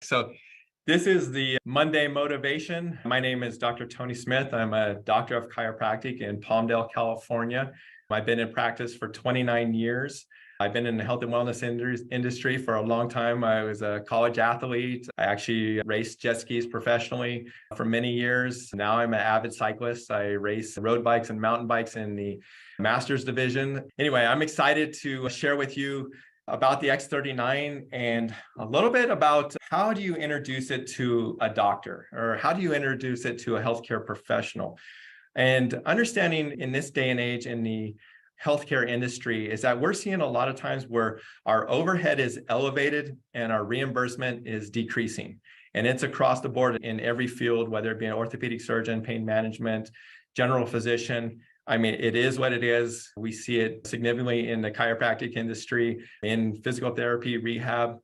So this is the Monday Motivation. My name is Dr. Tony Smith. I'm a doctor of chiropractic in Palmdale, California. I've been in practice for 29 years. I've been in the health and wellness industry for a long time. I was a college athlete. I actually raced jet skis professionally for many years. Now I'm an avid cyclist. I race road bikes and mountain bikes in the Masters division. Anyway, I'm excited to share with you about the X39 and a little bit about how do you introduce it to a doctor, or how do you introduce it to a healthcare professional? And understanding in this day and age in the healthcare industry is that we're seeing a lot of times where our overhead is elevated and our reimbursement is decreasing. And it's across the board in every field, whether it be an orthopedic surgeon, pain management, general physician. I mean, it is what it is. We see it significantly in the chiropractic industry, in physical therapy, rehab.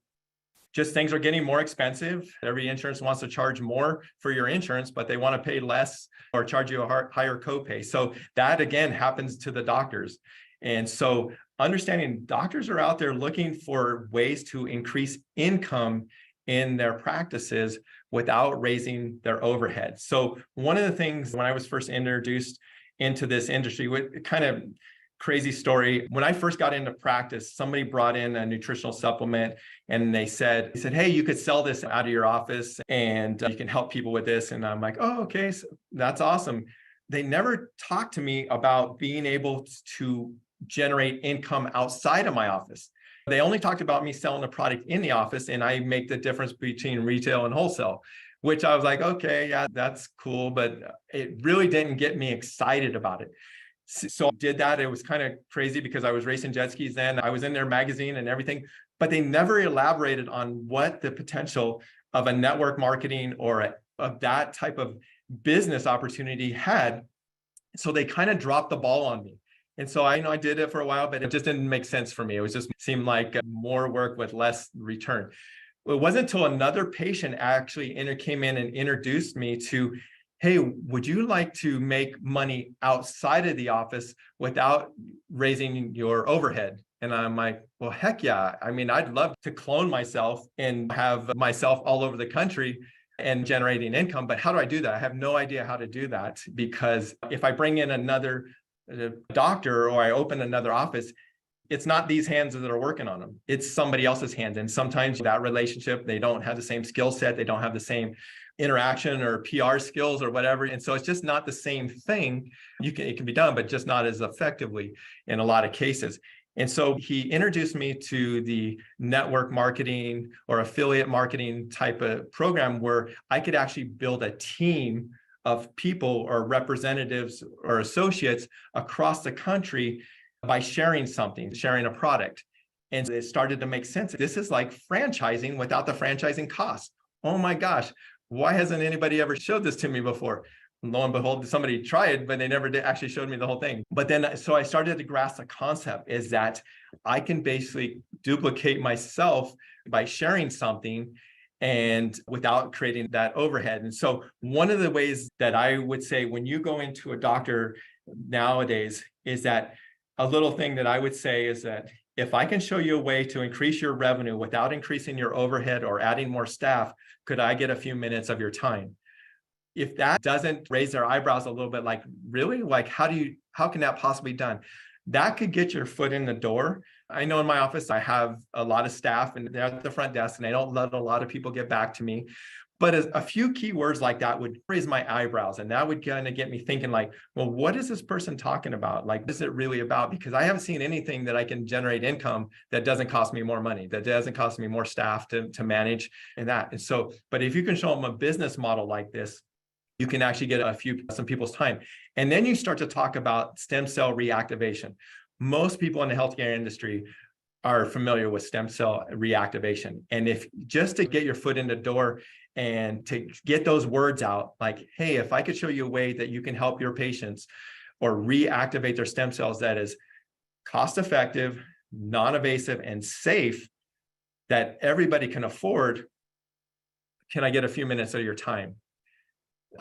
Just things are getting more expensive. Every insurance wants to charge more for your insurance, but they want to pay less or charge you a higher copay. So that, again, happens to the doctors. And so understanding doctors are out there looking for ways to increase income in their practices without raising their overhead. So one of the things when I was first introduced into this industry, with kind of crazy story. When I first got into practice, somebody brought in a nutritional supplement and they said, hey, you could sell this out of your office and you can help people with this. And I'm like, oh, okay, so that's awesome. They never talked to me about being able to generate income outside of my office. They only talked about me selling the product in the office, and I make the difference between retail and wholesale, which I was like, okay, yeah, that's cool. But it really didn't get me excited about it. So I did that. It was kind of crazy because I was racing jet skis then. I was in their magazine and everything, but they never elaborated on what the potential of a network marketing or of that type of business opportunity had. So they kind of dropped the ball on me. And so I did it for a while, but it just didn't make sense for me. It was just seemed like more work with less return. It wasn't until another patient actually came in and introduced me to, hey, would you like to make money outside of the office without raising your overhead? And I'm like, well, heck yeah. I mean, I'd love to clone myself and have myself all over the country and generating income. But how do I do that? I have no idea how to do that, because if I bring in another doctor or I open another office, it's not these hands that are working on them. It's somebody else's hands. And sometimes that relationship, they don't have the same skill set. They don't have the same interaction or PR skills or whatever. And so it's just not the same thing. It can be done, but just not as effectively in a lot of cases. And so he introduced me to the network marketing or affiliate marketing type of program where I could actually build a team of people or representatives or associates across the country by sharing something, sharing a product. And it started to make sense. This is like franchising without the franchising costs. Oh my gosh, why hasn't anybody ever showed this to me before? And lo and behold, somebody tried, but they never did actually showed me the whole thing. But then, so I started to grasp the concept is that I can basically duplicate myself by sharing something and without creating that overhead. And so one of the ways that I would say when you go into a doctor nowadays is that a little thing that I would say is that if I can show you a way to increase your revenue without increasing your overhead or adding more staff, could I get a few minutes of your time? If that doesn't raise their eyebrows a little bit, like, really? Like, how can that possibly be done? That could get your foot in the door. I know in my office, I have a lot of staff and they're at the front desk and I don't let a lot of people get back to me. But a few keywords like that would raise my eyebrows, and that would kind of get me thinking like, well, what is this person talking about? Like, what is it really about? Because I haven't seen anything that I can generate income that doesn't cost me more money, that doesn't cost me more staff to manage and that. And so, but if you can show them a business model like this, you can actually get some people's time. And then you start to talk about stem cell reactivation. Most people in the healthcare industry are familiar with stem cell reactivation. And if just to get your foot in the door and to get those words out, like, hey, if I could show you a way that you can help your patients or reactivate their stem cells that is cost-effective, non-invasive, and safe, that everybody can afford, can I get a few minutes of your time?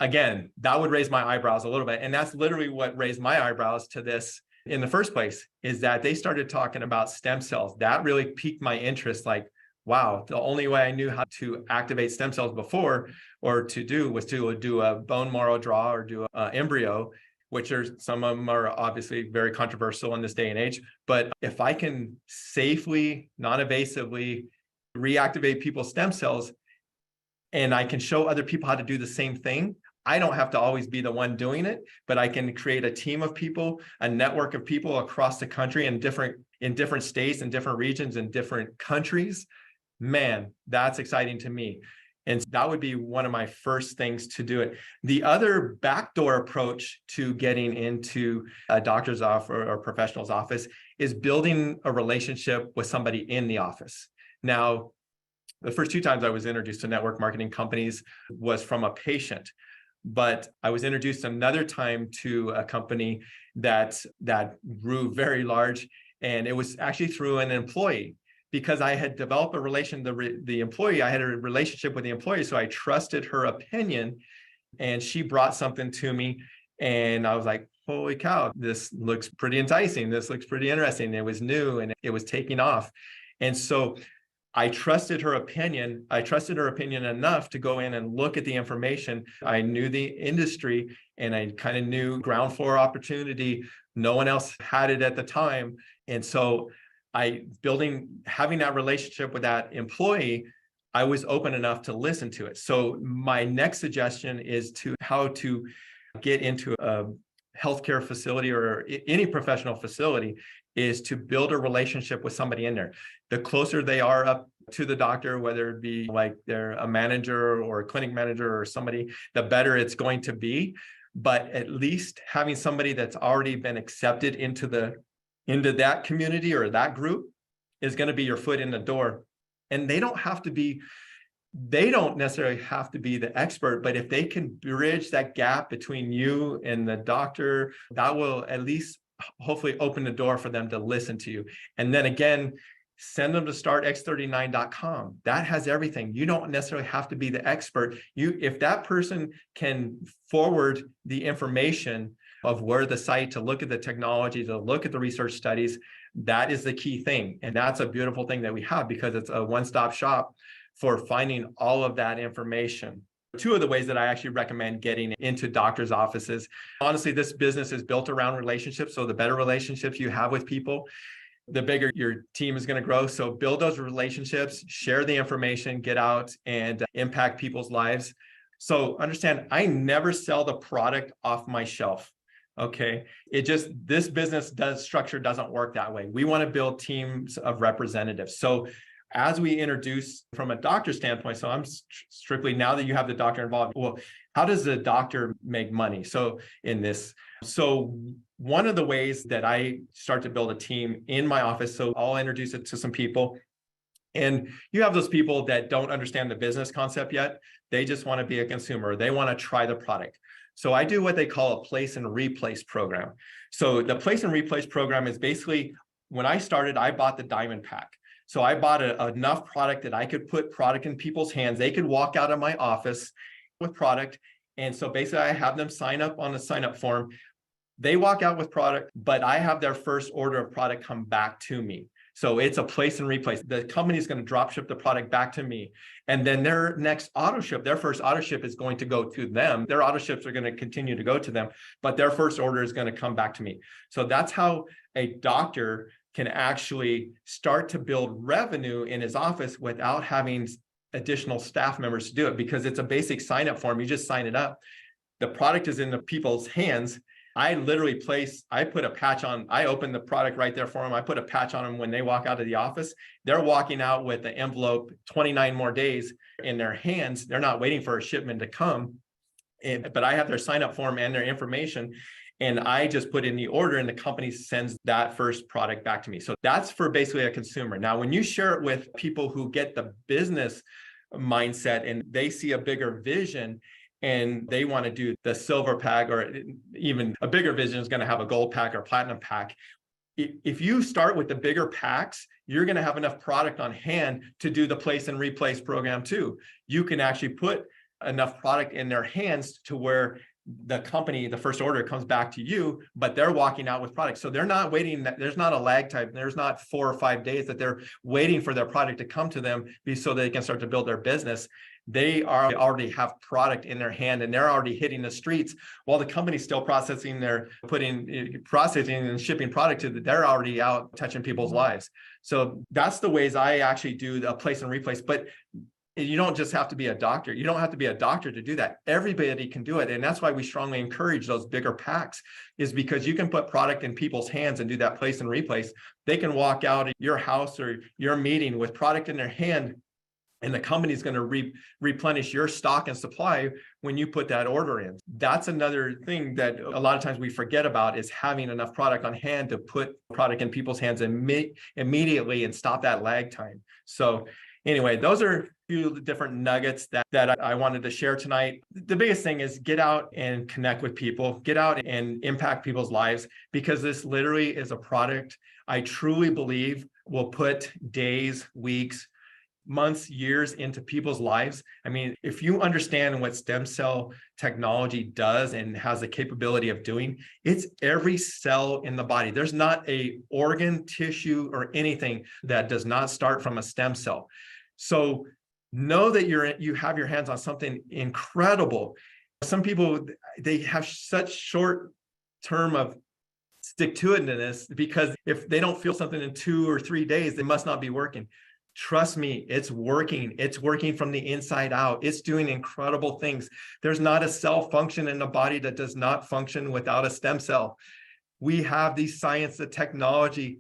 Again, that would raise my eyebrows a little bit. And that's literally what raised my eyebrows to this in the first place, is that they started talking about stem cells. That really piqued my interest. Like, wow, the only way I knew how to activate stem cells before or to do was to do a bone marrow draw or do an embryo, which are some of them are obviously very controversial in this day and age. But if I can safely, non-invasively reactivate people's stem cells, and I can show other people how to do the same thing, I don't have to always be the one doing it, but I can create a team of people, a network of people across the country in different states and different regions and different countries. Man, that's exciting to me. And that would be one of my first things to do it. The other backdoor approach to getting into a doctor's office or professional's office is building a relationship with somebody in the office. Now, the first 2 times I was introduced to network marketing companies was from a patient, but I was introduced another time to a company that grew very large, and it was actually through an employee. Because I had developed a the employee, I had a relationship with the employee, so I trusted her opinion, and she brought something to me, and I was like, holy cow, this looks pretty enticing. This looks pretty interesting. It was new and it was taking off. And so I trusted her opinion. I trusted her opinion enough to go in and look at the information. I knew the industry and I kind of knew ground floor opportunity. No one else had it at the time. And so having that relationship with that employee, I was open enough to listen to it. So my next suggestion is how to get into a healthcare facility or any professional facility is to build a relationship with somebody in there. The closer they are up to the doctor, whether it be like they're a manager or a clinic manager or somebody, the better it's going to be. But at least having somebody that's already been accepted into that community or that group is going to be your foot in the door. And they don't necessarily have to be the expert, but if they can bridge that gap between you and the doctor, that will at least hopefully open the door for them to listen to you. And then again, send them to startx39.com. That has everything. You don't necessarily have to be the expert. If that person can forward the information of where the site to look at the technology, to look at the research studies, that is the key thing. And that's a beautiful thing that we have because it's a one-stop shop for finding all of that information. 2 of the ways that I actually recommend getting into doctors' offices. Honestly, this business is built around relationships. So the better relationships you have with people, the bigger your team is going to grow. So build those relationships, share the information, get out and impact people's lives. So understand, I never sell the product off my shelf. Okay. This business structure doesn't work that way. We want to build teams of representatives. So as we introduce from a doctor standpoint, so I'm strictly, now that you have the doctor involved, well, how does the doctor make money? So one of the ways that I start to build a team in my office, so I'll introduce it to some people. And you have those people that don't understand the business concept yet. They just want to be a consumer. They want to try the product. So I do what they call a place and replace program. So the place and replace program is basically, when I started, I bought the diamond pack. So I bought enough product that I could put product in people's hands. They could walk out of my office with product. And so basically I have them sign up on a sign up form. They walk out with product, but I have their first order of product come back to me. So it's a place and replace. The company is going to drop ship the product back to me. And then their next auto ship, their first auto ship is going to go to them. Their auto ships are going to continue to go to them, but their first order is going to come back to me. So that's how a doctor can actually start to build revenue in his office without having additional staff members to do it, because it's a basic sign up form. You just sign it up. The product is in the people's hands. I literally put a patch on, I open the product right there for them. I put a patch on them when they walk out of the office. They're walking out with the envelope 29 more days in their hands. They're not waiting for a shipment to come. But I have their sign up form and their information. And I just put in the order and the company sends that first product back to me. So that's for basically a consumer. Now, when you share it with people who get the business mindset and they see a bigger vision, and they want to do the silver pack, or even a bigger vision is going to have a gold pack or platinum pack. If you start with the bigger packs, you're going to have enough product on hand to do the place and replace program too. You can actually put enough product in their hands to where the company, the first order comes back to you, but they're walking out with products. So they're not waiting, there's not a lag time. There's not 4 or 5 days that they're waiting for their product to come to them so they can start to build their business. They already have product in their hand and they're already hitting the streets while the company's still processing and shipping product to they're already out touching people's lives. So that's the ways I actually do the place and replace. But you don't just have to be a doctor. You don't have to be a doctor to do that. Everybody can do it. And that's why we strongly encourage those bigger packs, is because you can put product in people's hands and do that place and replace. They can walk out of your house or your meeting with product in their hand, and the company's going to replenish your stock and supply when you put that order in. That's another thing that a lot of times we forget about, is having enough product on hand to put product in people's hands immediately and stop that lag time. So anyway, those are a few different nuggets that I wanted to share tonight. The biggest thing is get out and connect with people, get out and impact people's lives, because this literally is a product I truly believe will put days, weeks, months, years into people's lives. I mean, if you understand what stem cell technology does and has the capability of doing, it's every cell in the body. There's not a organ, tissue, or anything that does not start from a stem cell. So know that you have your hands on something incredible. Some people, they have such short term of stick-to-itiveness, because if they don't feel something in 2 or 3 days, they must not be working. Trust me, it's working. It's working from the inside out. It's doing incredible things. There's not a cell function in the body that does not function without a stem cell. We have the science, the technology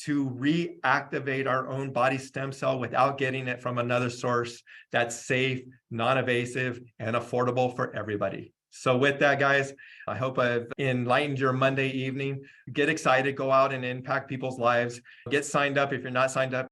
to reactivate our own body stem cell without getting it from another source that's safe, non-invasive, and affordable for everybody. So with that, guys, I hope I've enlightened your Monday evening. Get excited, go out and impact people's lives. Get signed up if you're not signed up.